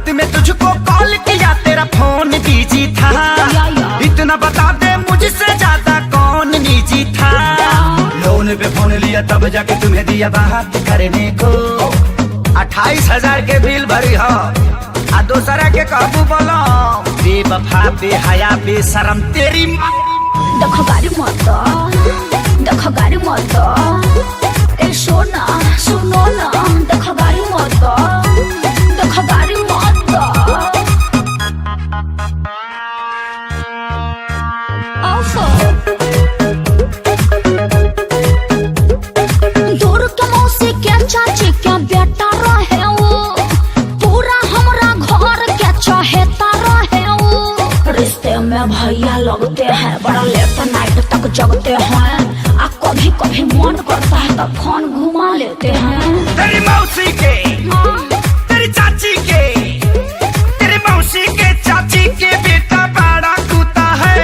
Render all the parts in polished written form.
रात में तुझको कॉल किया तेरा फोन बिजी था। इतना बता दे मुझसे ज्यादा कौन निजी था। लोन पे फोन लिया तब जाके तुम्हें दिया बात करने को। 28,000 के बिल भरी हो आ दूसरा के काबू बोलो। बेवफा बेहया बेशरम तेरी माँ। देखो गाड़ी मत देखो गाड़ी मत ए सोना सुनो ना। देखो गाड़ी मत देखो गाड़ी मत दूर के मौसी के चाची के बेटा रहे वो। पूरा हमरा घर के चहेता रहे वो। रिश्ते में भैया लगते हैं बड़ा लेट नाइट तक जगते हैं। आ कभी कभी मन करता है तो फोन घुमा लेते हैं। तेरी मौसी के तेरी चाची के तेरी मौसी के चाची के बेटा बड़ा कूता है।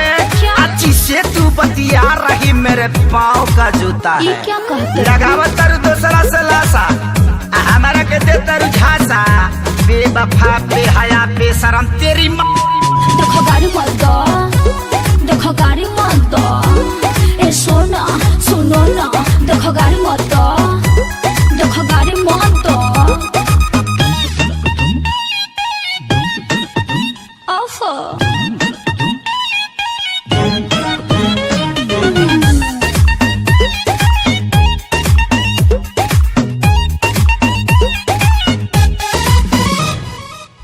अच्छी से तू बतिया रही मेरे पाँव का जूता है। क्या कहते लगावत तरु दूसरा से लासा हमारा के दे तरु झांसा। बेवफा बेहया बेशरम तेरी माँ। देखो गाड़ी मत देखो गाड़ी मत ए सोना सुनो ना। देखो गाड़ी मत देखो गाड़ी मत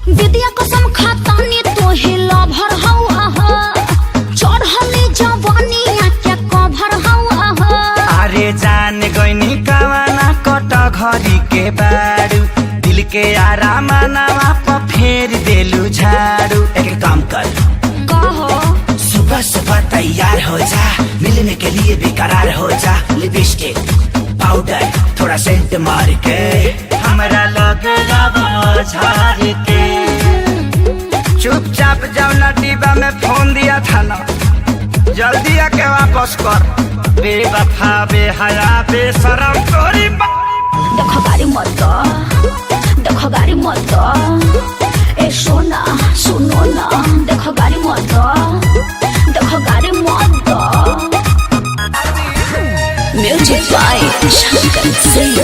विद्या कसम खाता नी तो हिला भर हवा चढ़ली जवानी के कभर हवा। अरे जान गईनी कवाना कट घरी के बारू। दिल के आराम नवा पर फेर देलू झाड़ू। एक काम कर कहो सुबह सुबह तैयार हो जा। मिलने के लिए बेकरार हो जा। लिपस्टिक पाउडर थोड़ा सेंट मार के हमरा लगे झाड़ के। चुपचाप जाओ ना डिब्बा में फोन दिया था ना। जल्दी आके वापस कर। बेवफा बेहया बेशरम तोरी माँ। देखो गाड़ी मत देखो गाड़ी मत ए सोना सुनो ना। देखो गाड़ी मत देखो गाड़ी मत। Music by Shankar Singh.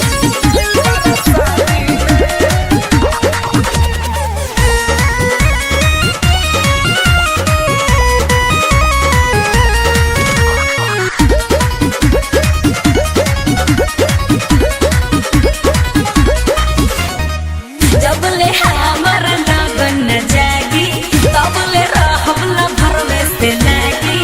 जबले हमारा लगन जागी तबले रहबला भरवे से लागी।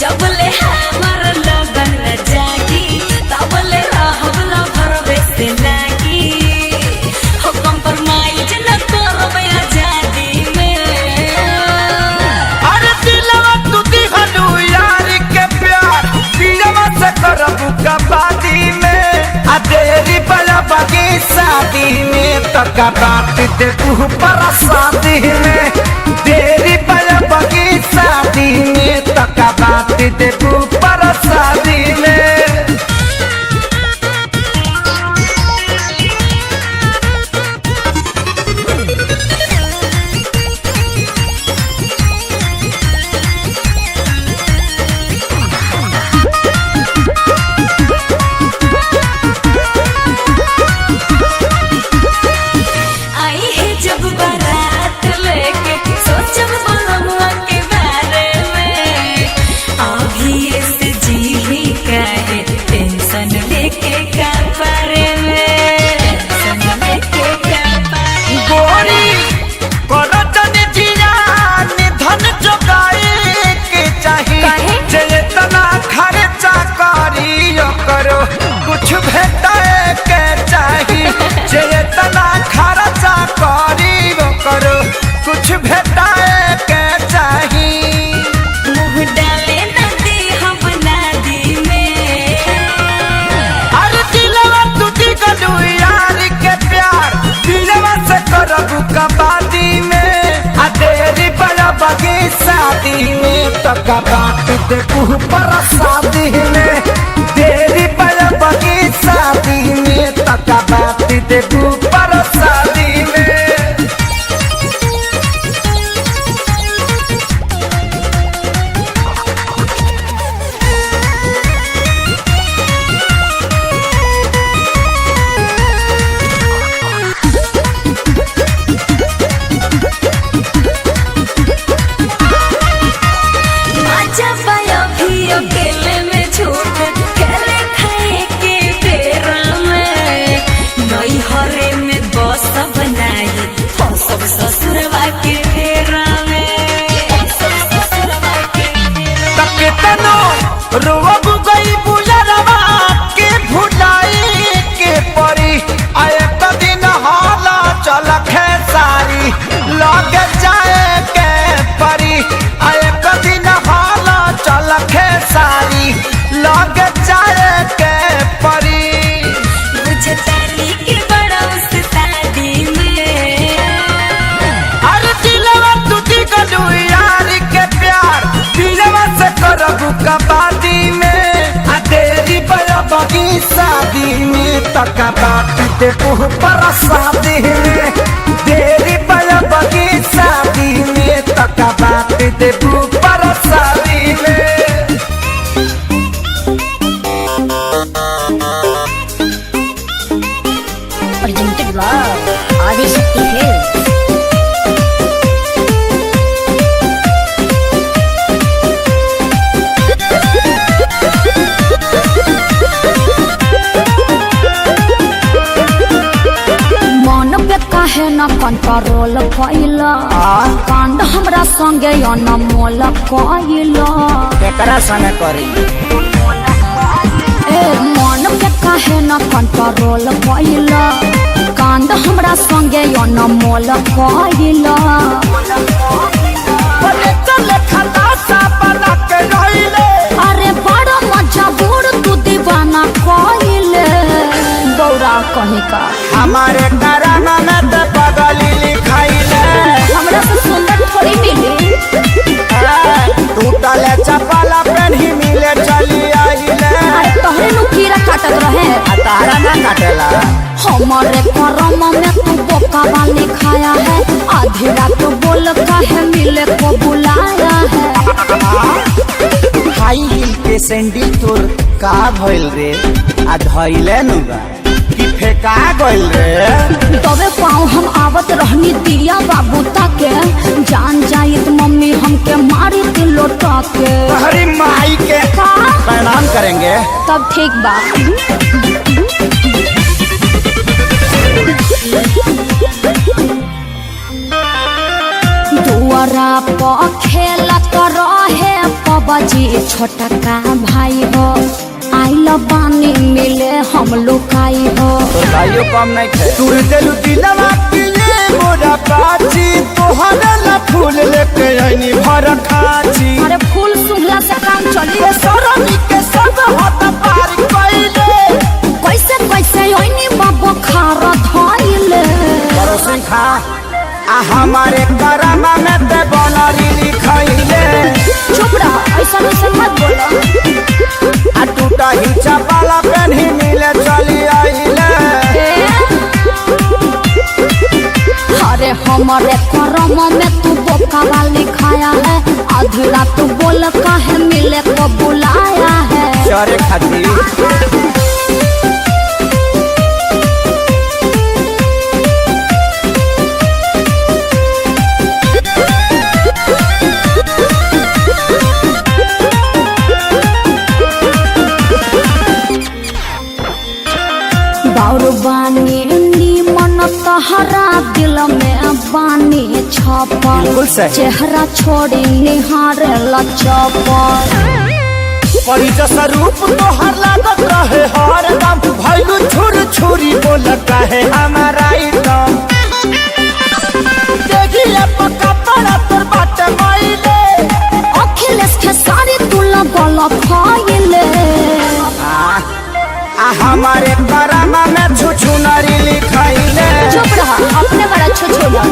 जबले हमारा लगन जागी तबले रहबला भरवे से लागी। हो कंप्रोमाइज न करबे आजादी में। अरे दिलवा तू दिहलू यार के प्यार। दिलवा से करबू कबादी में। तेरी बड़ा बगी शादी में तक बात दे तू पर शादी में। तेरी बड़ा बगी शादी में तक बात दे तू पर शादी में। जब बारात लेके सोचब बनमुआ के बारे में। अभी ऐसे जी काहे टेंशन लेके का बारे में। टेंशन लेके का बारे में। गोरी करतन जियान धन जोगाए के चाहिए। जेतना खर्चा करियो करो कुछ भेटाए के चाहिए। जेतना खर्चा करियो करो कुछ भेटाए के चाहिए। मुँह डाले नदी हम नदी में। अरे दिलवा टूटी गलू यार के प्यार। दिलवा से करबू कबादी में। आ तेरी बड़ा बगी शादी में तक बात दे तू पर शादी में। तेरी बड़ा बगी शादी में तक बात दे तू लग जाए के परी आए कभी न हाला चल खेसारी लग जाए के परी बुझतानी के बड़ा उस्तादी में अरे दिलवा टूटी गलू यार के प्यार दिलवा से करबू कबादी में आ तेरी बड़ा बगी शादी में तक बात दे पर शादी में तेरी बड़ा बगी शादी में तक बात दे पर शादी में presented by Adishakti Hills. मन पे काहे न कंट्रोल कइला कांड हमरा संगे अनमोल कइला एकरा संगे करी ए मन पे काहे न कंट्रोल कइला कांड हमरा संगे अनमोल कइला बोले चले खलासा बना के रहिले अरे बड़ा मजा बूढ़ तू दीवाना कइले गौरा कहीं का हमारे कराना में तो पगली लिखाइले हमरा से सुंदर थोड़ी मिली टूटले चपला पेन्ही मिले चली आइले अरे तोहरे नु कीड़ा काटत रहे आ तारा ना काटेला हमारे करम में तू बोका वाली खाया है आधी रात बोल काहे मिले को बुलाया है हाई हिल के सैंडल तोर का भइल रे आ धइले नु बा कि फेका गइल रे तबे पाँव हम आवत रहनी दिया बाबू ताके जान जाइत मम्मी हमके मारी थी लोटा के हरी माई के का प्रणाम करेंगे तब ठीक बा दुआरा पर खेलत रहे पबजी छोटा का भाई हो आइल पानी मिले हम लुकाई हो तो भाइयों कम नहीं थे तूर देलू दिलवा के ये मोरा पाची तोहरा ला फूल लेके आईनी भर खाची अरे फूल सुंघला से काम चली ये सरनी के सब हाथ पार कइले कैसे कैसे ओइनी बाबू खार धइले परोसिन खा आ हमारे करामा में ते बनरी लिखाइले चुप रह ऐसा ऐसा मत बोलो आ टूटा ही चपला पेन्ही मिले चली आइले अरे हमारे करम में तू बोका वाली खाया है आधी रात तू बोल काहे मिले को बुलाया है चरे खातिर बाउर बानी मन तहरा दिल में बानी छपल बिल्कुल सही। चेहरा छोड़ी निहारे लचपल परी जैसा रूप तोहर लागत रहे हर दम भैलू छुर छुरी बोल कहे हमारा एकदम देखिए पक्का पड़ा तोर बाटे माइले अखिलेश के सारी तू लगल फाइले आ हमारे करामा में छुछु नारी लिखाइले चुप रहा अपने बड़ा छुछुला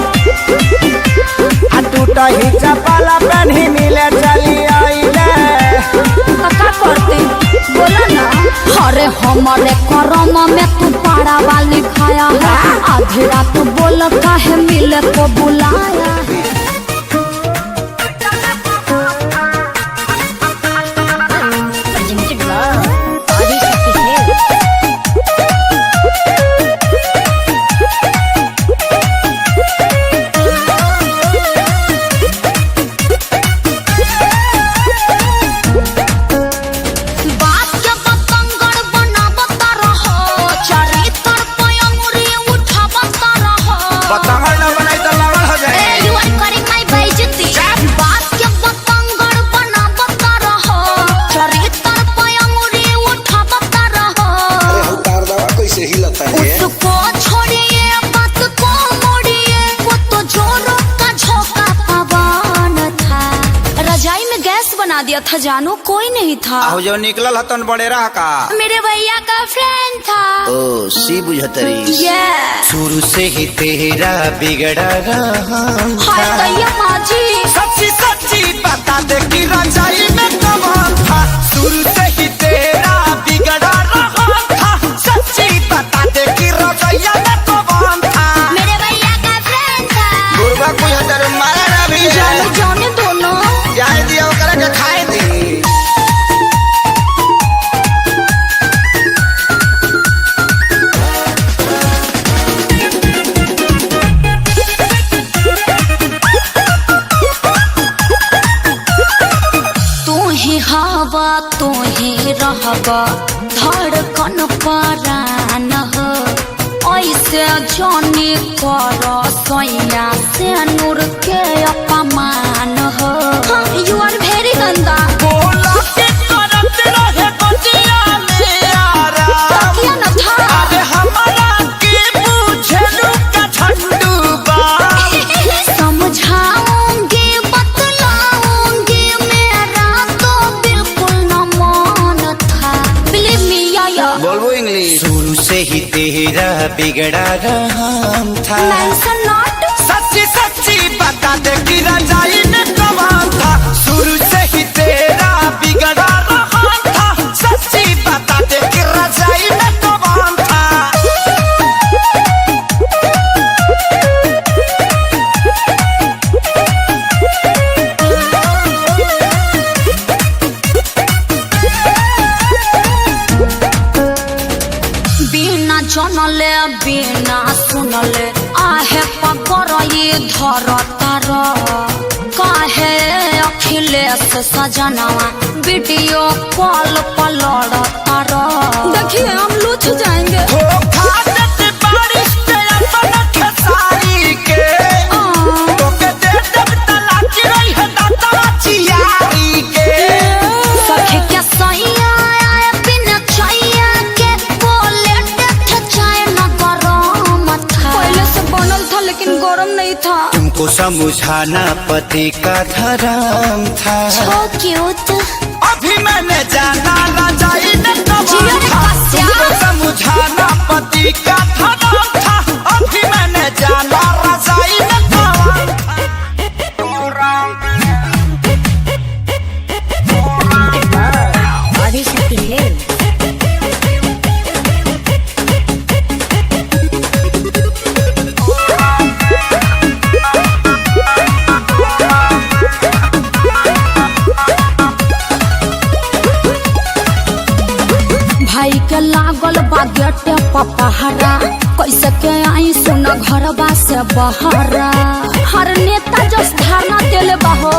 आ टूटा ही चपला पेन्ही मिले चली आइले का करते बोला ना अरे हमारे करम में तू पाड़ा वाली खाया है आधी रात बोल काहे मिले को बुलाया है बात के बतंगड़ बनावत रहो चरित्र पे अंगुरी उठावत रहो बतांगड़ ना बनाई तो लवण हो जाए ए यू आर किया था जानू? कोई नहीं था। आहू जो निकलल हतन बड़े रहा का मेरे भैया का फ्रेंड था। ओ सी बुझतरी। Yes। शुरू से ही तेरा बिगड़ा रहा हाय दैया माँ जी। सच्ची सच्ची बता दे कि रजाई में कमाल था। शुरू से ही तेरा बिगड़ा रहा था। सच्ची बता दे कि रजाइया में कमाल था। मेरे भैया का फ्रेंड था। गुरबा कोई हतर मारा ना भी जाने जाने दोनों जाए दिया ओकरा के खाए दी। हवा तू ही रहबा धड़कन परान हो। ऐसे जाने कर सोया से नूर के अपमान हो। यू आर वेरी गंदा। बोला के करत रहे बतिया में आराम। क्या न था? अरे हमारा के पूछलू का झंडू बा। समझाऊंगी बतलाऊंगी मेरा तो बिल्कुल न मन था। बिलीव मी या बोलबो इंग्लिश। शुरू से ही तेरा बिगड़ा रहा था। Mention not. सच्ची सच्ची बता दे कि रजाई में कमाल था। शुरू से ही तेरा बिगड़ा रहा था। सच्ची बता दे कि रजाई में कमाल था। बिना जनले बिना सुनले आहे पकर ये धर तार। काहे अखिलेश सजनवा वीडियो कॉल पर लड़ तार। देखिए हम लूच जाएंगे। हो खादत बारिश पे अपन खेसारी के। तोके दे देब तलाची रही है दाता चियारी के। सखी क्या सैया आए बिना चाहिए के बोले थे चाय न गरम था। पहले से बनल था लेकिन गरम नहीं था। तुमको समझाना पति का धर्म था। So cute। अभी मैंने जाना रजाई में कमाल जियो था। कस्या। तुमको समझाना पति का धर्म था। अभी मैंने जाना रजाई में कमाल भाई के लागल बा गेटे पपहरा। कैसे के आई सुन घरबा से बहरा। हर नेता जस धारणा देले बाहो।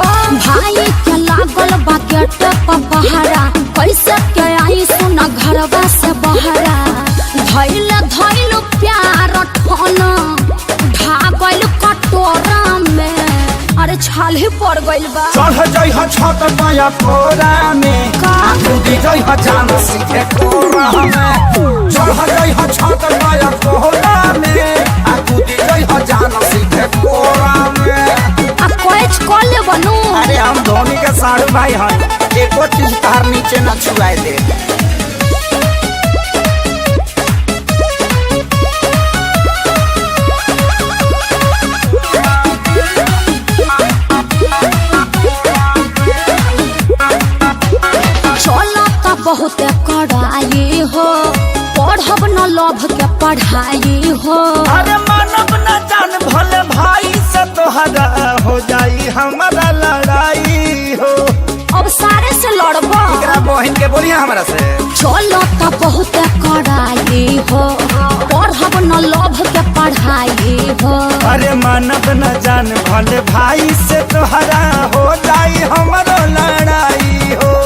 भाई के लागल बा गेटे पपहरा। कैसे के आई सुन घरबा से बहरा। धैल धैल प्यार ठोना ढागल कटोरा में। अरे छाल ही पड़ गइल बा। चढ़ जाइ ह छत पाया कोरा में। कूदी जाइ ह जान सीधे कोरा में। चढ़ जाइ ह छत पाया कोरा में। कूदी जाइ ह जान सीधे कोरा में। आ कोच कॉल ले बनू। अरे हम धोनी के साड़ू भाई हन। एको चीज तार नीचे न छुआए दे। बहुत कड़ाई हो। पढ़ब न लभ के पढ़ाई हो। अरे मानव न जान भले भाई से तोहरा हो जाई हमारा लड़ाई हो। अब सारे से लड़ब। एकरा बहन के बोलिए हमरा से। चलो तो बहुत कड़ाई हो। पढ़ब न लभ के पढ़ाई हो। अरे मानव न जान भले भाई से तोहरा हो जाई हमारा लड़ाई हो।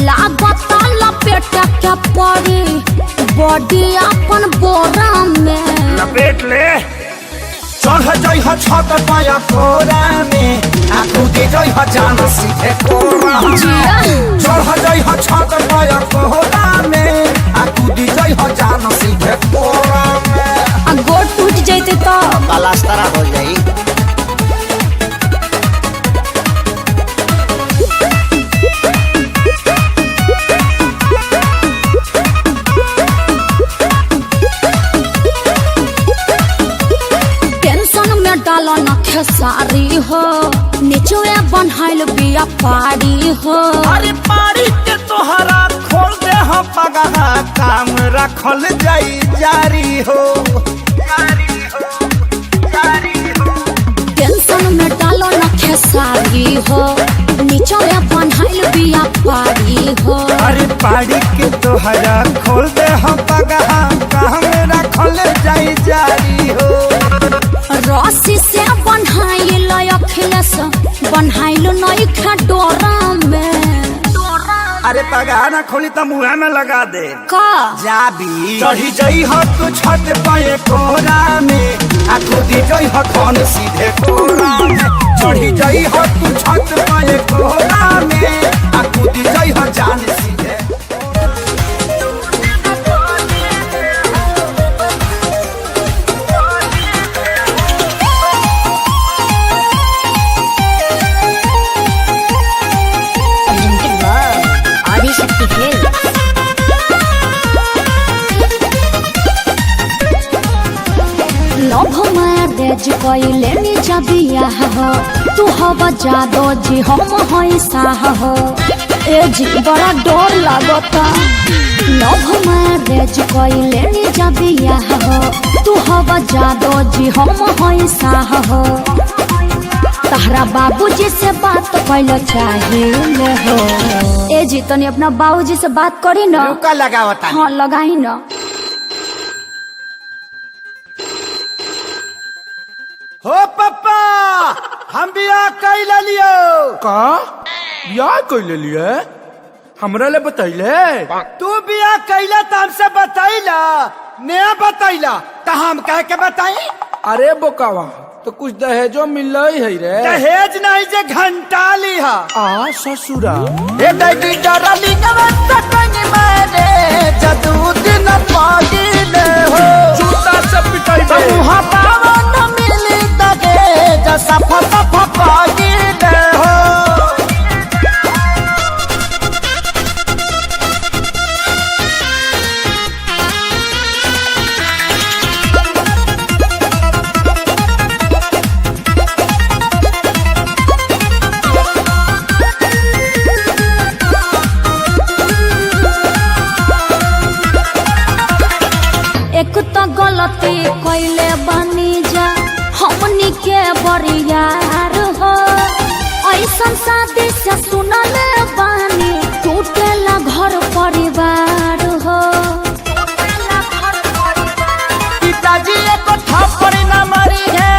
लागत लपेट के पड़ी बॉडी अपन बोरा में। लपेट ले। चढ़ जाइ ह छत पाया कोरा में। कूदी जाइ ह जान सीधे कोरा में। चढ़ जाइ ह छत पाया कोरा में। कूदी जाइ ह जान सीधे कोरा में। आ गोड़ टूट जैते तो पलास्तरा हो जाई। खेसारी हो निचुए बनहाइल बिया पारी हो। अरे पारी के तोहरा खोल दे हम पगहा काम रखल जाई जारी हो जारी हो जारी हो। टेंशन में डालो न खेसारी हो निचुए बनहाइल बिया पारी हो। अरे पारी के तोहरा खोल दे हम पगहा काम रखल जाई जारी हो। रस्सी से बनहाइल अखिलेश बनहाइल नई डोरा में। अरे पगहा ना खोली तो मुँह में लगा दे का जाबी चढ़ी जई हो तू छत पे कोरा में आ खुदी जई हो कौन सीधे कोरा में। चढ़ी जई हो तू छत पे कोरा में आ खुदी जई हो जान सीधे। आदिशक्ति खेल लव मैरेज कइले नी जबिया हो तू हवा जादो जी हम हई साह हो। ए जी बड़ा डर लागता लव मैरेज कइले नी जबिया हो तू हवा जादो जी हम हई साह हो। तहरा बाबूजी से बात कैलो चाहिए हो। ए जी तनी अपना बाबूजी से बात करी ना। रुका लगावता हाँ लगाई ना। हो पप्पा हम बियाह कैला लियो। का बियाह कैले लिए हमरा ले बतैले। तू बियाह कैला तो हमसे बतैला नया बतैला तो हम कह के बताई। अरे बोकावा तो कुछ दहेजो मिल है रे। दहेज नहीं जे घंटा लिहा आ ससुरा ए दैडी डरली नवत कनी मारे जदू दिन पागिले हो। जूता से पिटाई बे मुहा पावन मिली दगे जसा फसा पागिले हो। एक तो गलती कैले बनी जा हमनी के बरियार हो। ऐसन शादी से सुनले बानी टूटेला घर परिवार हो। पिताजी एको थप्पड़ न मारी है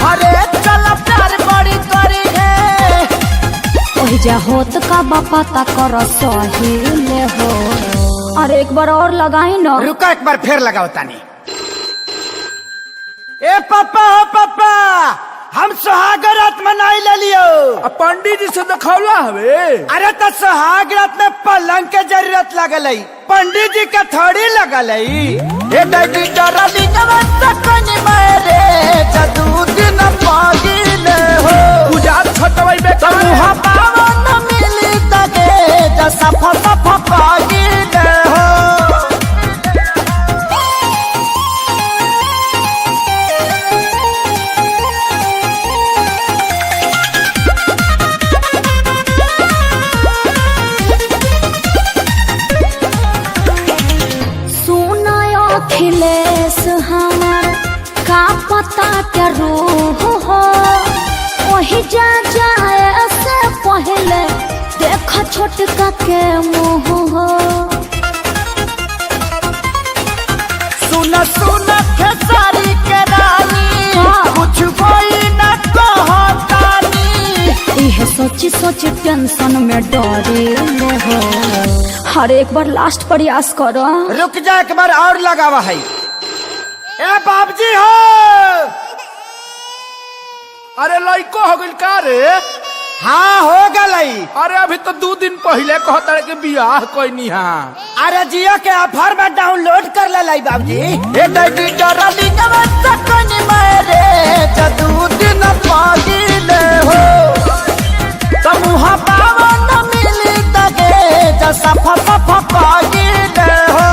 घरे चल प्यार बड़ी करी है। ओहि जा होत का पता कर सही हो। अरे एक बार और लगाई ना। रुका एक बार फिर लगाओ तानी। ए पापा हो पापा हम सुहाग रात मनाई ले लियो। पंडित जी से दिखौला हवे। अरे तो सुहाग रात में पलंग के जरूरत लगल पंडित जी का थोड़ी लगल। ए दैडी डरली नवत कनी मारे जदू दिन पागिले हो। पूजा छटवाई बे मुहा पावन मिली दगे जसा फसा पागिले हो। अखिलेश हमार का पता के रूह हो। वही जा जाए से पहले देख छोटका के मुँह हो। सुन सुन खेसारी के रानी हाँ। कुछ कोई न कहतानी। यह सोची सोची टेंशन में डरे हो। हर एक बार लास्ट प्रयास करो। रुक जा एक बार और लगावा है। ए बाबजी हो अरे लइको हो गइल का रे। हाँ हो गई। अरे अभी तो 2 दिन पहले कहता के बियाह कोई हाँ। अरे जियो के ऑफर में डाउनलोड कर ले लाई बाबूजी। ए दैडी डरली नवत कनी मारे जदू दिन पागिले हो। समूह पावन मिली दगे जसा फसा पागिले हो।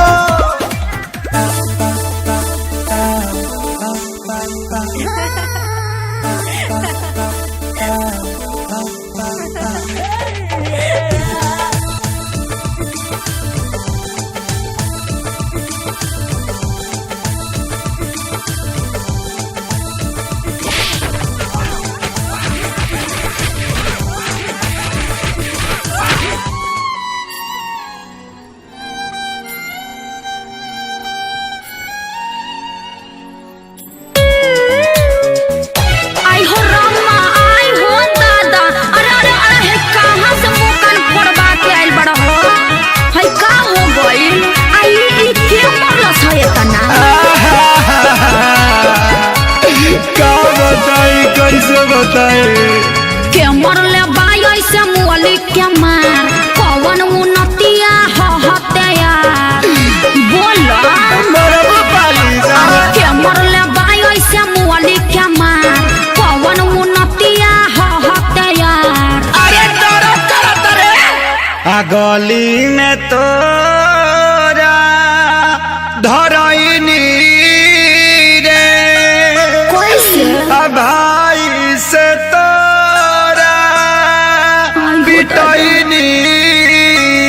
गली में तोरा धरैनी रे कैसे भाई से तोरा पिटैनी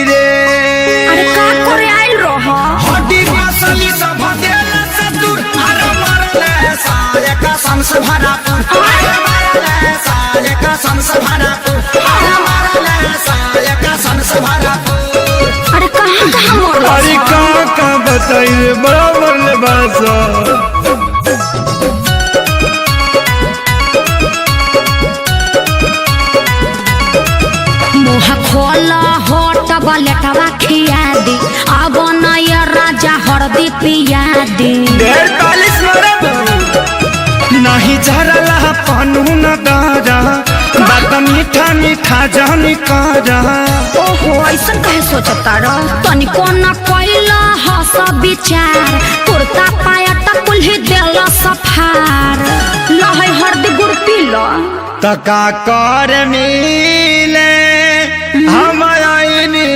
रे अरे का करे आइल रह हड्डी मसली सब देला से दूर अरे मरले साले कसम से भरा अरे मरले साले कसम से भरा अरे मरले साले कसम से भरा अरे कहाँ कहाँ मरल अरे कहाँ बताइए बड़ा मरले बासा मुँह खोला होट बलेटवा खिया दी अब नया राजा हरदी पिया दी 45 नहीं झरला पनू न दारा बात मीठा मीठा जानी कारा ओहो ऐसा कहे सोचता रह तनिको न कैला हस विचार कुर्ता पायट कुल्ही देला सफार लहै हरदी गुड़ पीला तका कर मिले हम आईनी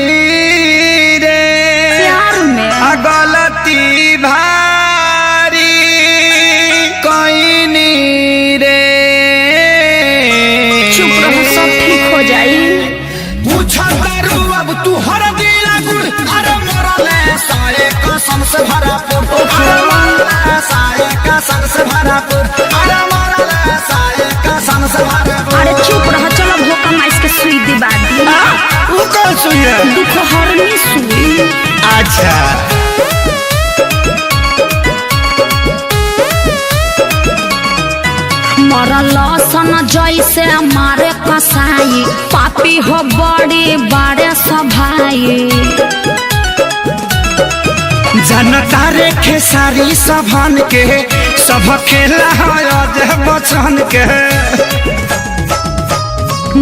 रे प्यार में गलती भारी कईनी रे चुप रहो सब ठीक हो जाई पूछतारू अब तू हर दिला गुड़ अरे मरले साले कसम से भरा अरे मरले साले कसम से भरा अरे मरले साले कसम से भरा अरे चुप रहो चलो भोका माइस के सुई दिबा दी वो कौन सुई है दुख हरनी सुई अच्छा मरल सन जैसे मारे कसाई पापी हो बड़ी बड़े सभाई जनता रे खेसारी सभन के सब खेला है बचन के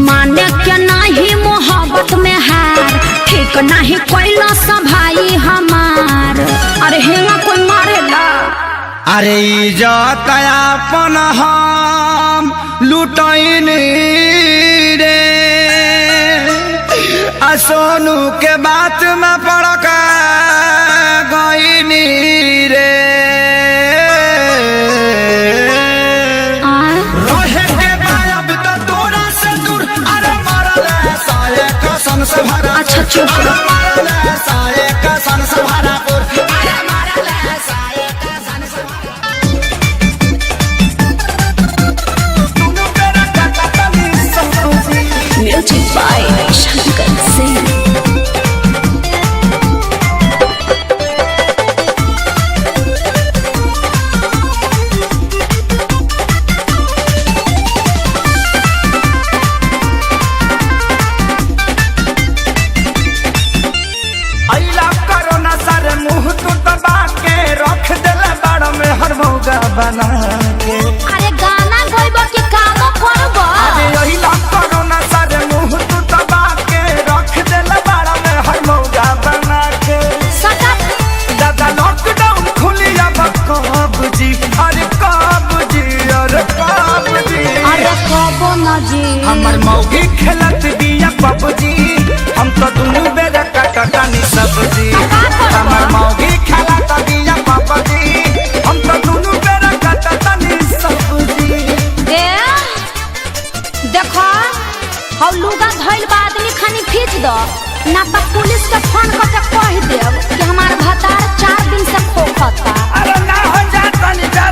माने के नहीं मोहब्बत में हार ठीक नहीं कोई सभाई हमार अरे हेंगा कोई मारेला अरे इज्जत अपन हम लुटैनी रे आ सोनू के बात में पड़क गईनी रे रहे के बायब तो तोरा से दूर अरे मरले साले कसम से भरा अच्छा चुप अरे रहो। मरले साले कसम से भरा अरे मरले साले कसम से भरा म्यूजिक बाय शंकर सिंह अइला कोरोना सारे मुंह तू दबा के रख देला बाड़ में हर मौका बना के अरे गाना गइबो कि काम करबो अरे अइला कोरोना सारे मुंह तू दबा के रख देला बाड़ में हर मौका बना के सदा दादा लॉकडाउन खुली अब कब जी अरे कब जी अरे कब जी अरे कबो न जी हमर मौगी खेलत बिया पबजी हम तो दुनू बेरा कटकानी सब्जी हमर मौगी खेलत बिया पबजी हम तो दुनू बेरा कटकानी सब्जी ए देखो हम लुगा धइल बा आदमी खानी खींच दो ना तो पुलिस के फोन करके कह देब कि हमार भतार 4 दिन से खोखता अरे ना हो जा तनी जा